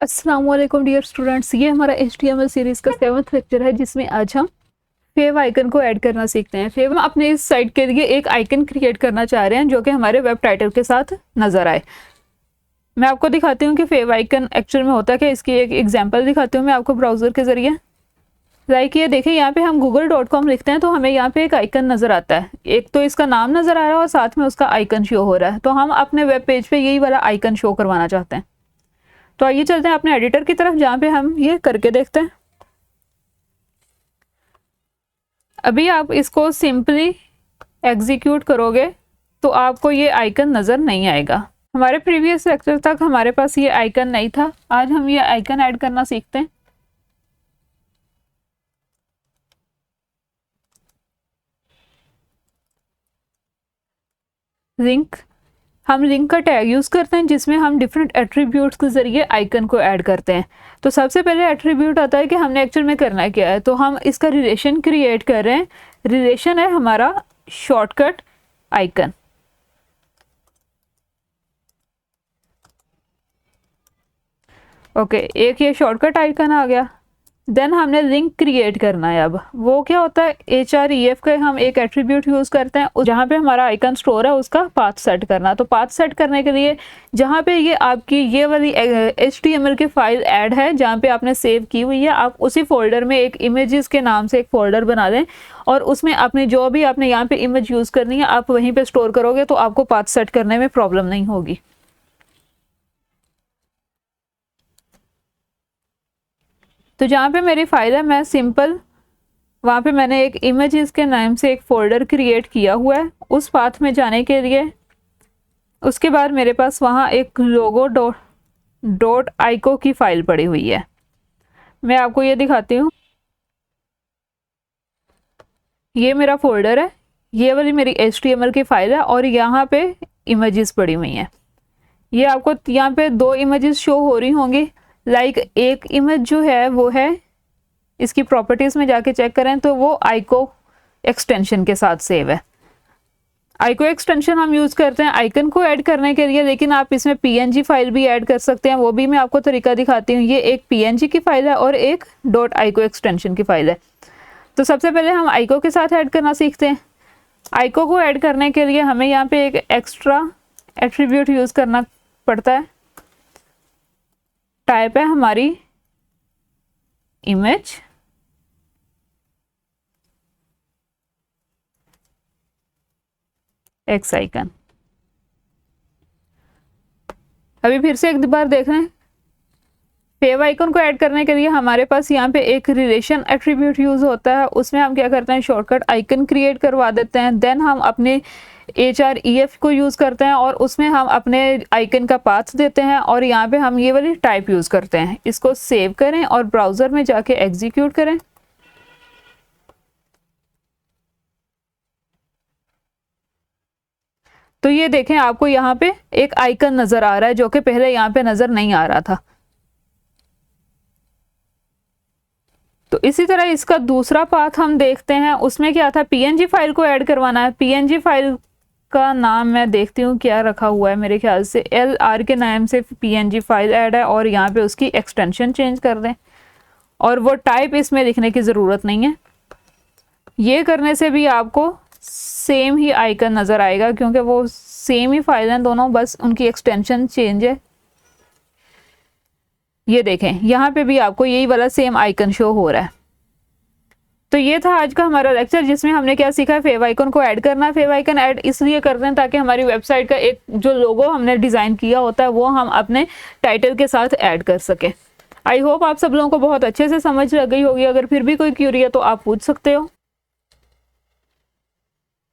अस्सलाम वालेकुम dear students, ये हमारा HTML सीरीज़ का 7th लेक्चर है जिसमें आज हम फेव आइकन को ऐड करना सीखते हैं। फेव हम अपने इस साइट के लिए एक आइकन क्रिएट करना चाह रहे हैं जो कि हमारे वेब टाइटल के साथ नज़र आए। मैं आपको दिखाती हूँ कि फेव आइकन एक्चुअल में होता है क्या। इसकी एक एग्जांपल दिखाती हूँ मैं आपको ब्राउज़र के ज़रिए। लाइक ये देखिए, यहाँ पे हम google.com लिखते हैं तो हमें यहाँ पे एक आइकन नज़र आता है। एक तो इसका नाम नज़र आ रहा है और साथ में उसका आइकन शो हो रहा है। तो हम अपने वेब पेज पे यही वाला आइकन शो करवाना चाहते हैं। तो आइए चलते हैं अपने एडिटर की तरफ जहाँ पे हम ये करके देखते हैं। अभी आप इसको सिंपली एग्जीक्यूट करोगे तो आपको ये आइकन नज़र नहीं आएगा। हमारे प्रीवियस लेक्चर तक हमारे पास ये आइकन नहीं था। आज हम ये आइकन ऐड करना सीखते हैं। लिंक, हम लिंक का टैग यूज़ करते हैं जिसमें हम डिफरेंट एट्रीब्यूट्स के ज़रिए आइकन को ऐड करते हैं। तो सबसे पहले एट्रीब्यूट आता है कि हमने एक्चुअल में करना क्या है। तो हम इसका रिलेशन क्रिएट कर रहे हैं। रिलेशन है हमारा शॉर्टकट आइकन। ओके, एक ये शॉर्टकट आइकन आ गया। देन हमने लिंक क्रिएट करना है। अब वो क्या होता है, href का हम एक एट्रीब्यूट यूज़ करते हैं जहाँ पे हमारा आइकन स्टोर है उसका पाथ सेट करना। तो पाथ सेट करने के लिए जहाँ पे ये आपकी ये वाली HTML की फाइल ऐड है जहाँ पे आपने सेव की हुई है, आप उसी फोल्डर में एक इमेजेस के नाम से एक फ़ोल्डर बना दें और उसमें अपनी जो भी आपने यहाँ पे इमेज यूज़ करनी है आप वहीं पर स्टोर करोगे तो आपको पाथ सेट करने में प्रॉब्लम नहीं होगी। तो जहाँ पे मेरी फाइल है मैं सिंपल वहाँ पे मैंने एक इमेजेस के नाम से एक फ़ोल्डर क्रिएट किया हुआ है। उस पाथ में जाने के लिए उसके बाद मेरे पास वहाँ एक लोगो डॉट आइको की फ़ाइल पड़ी हुई है। मैं आपको ये दिखाती हूँ। ये मेरा फ़ोल्डर है, ये वाली मेरी HTML की फ़ाइल है और यहाँ पे इमेजेस पड़ी हुई हैं। ये आपको यहाँ पे दो इमेजेस शो हो रही होंगी। लाइक एक इमेज जो है वो है, इसकी प्रॉपर्टीज़ में जाके चेक करें तो वो आइको एक्सटेंशन के साथ सेव है। आइको एक्सटेंशन हम यूज़ करते हैं आइकन को ऐड करने के लिए, लेकिन आप इसमें PNG फाइल भी ऐड कर सकते हैं। वो भी मैं आपको तरीका दिखाती हूँ। ये एक PNG की फाइल है और एक डॉट आइको एक्सटेंशन की फाइल है। तो सबसे पहले हम आइको के साथ ऐड करना सीखते हैं। आइको को ऐड करने के लिए हमें यहाँ पे एक एक्स्ट्रा एट्रीब्यूट यूज़ करना पड़ता है। टाइप है हमारी इमेज, एक्स आइकन। अभी फिर से एक बार देख रहे हैं। फेव आइकन को ऐड करने के लिए हमारे पास यहाँ पे एक रिलेशन एट्रीब्यूट यूज़ होता है। उसमें हम क्या करते हैं, शॉर्टकट आइकन क्रिएट करवा देते हैं। देन हम अपने href को यूज़ करते हैं और उसमें हम अपने आइकन का पाथ देते हैं और यहाँ पे हम ये वाली टाइप यूज़ करते हैं। इसको सेव करें और ब्राउज़र में जाके एग्जीक्यूट करें। तो ये देखें, आपको यहाँ पे एक आइकन नज़र आ रहा है जो कि पहले यहाँ पे नज़र नहीं आ रहा था। तो इसी तरह इसका दूसरा पाथ हम देखते हैं। उसमें क्या था, PNG फाइल को ऐड करवाना है। PNG फाइल का नाम मैं देखती हूँ क्या रखा हुआ है। मेरे ख्याल से LR के नाम से PNG फाइल ऐड है और यहाँ पे उसकी एक्सटेंशन चेंज कर दें और वो टाइप इसमें लिखने की ज़रूरत नहीं है। ये करने से भी आपको सेम ही आइकन नज़र आएगा क्योंकि वो सेम ही फाइल हैं दोनों, बस उनकी एक्सटेंशन चेंज है। ये देखें, यहाँ पे भी आपको यही वाला सेम आइकन शो हो रहा है। तो ये था आज का हमारा लेक्चर जिसमें हमने क्या सीखा है, फेव आइकन को ऐड करना है। फेव आइकन ऐड इसलिए करते हैं ताकि हमारी वेबसाइट का एक जो लोगो हमने डिज़ाइन किया होता है वो हम अपने टाइटल के साथ ऐड कर सकें। आई होप आप सब लोगों को बहुत अच्छे से समझ लग गई होगी। अगर फिर भी कोई क्यूरी है तो आप पूछ सकते हो।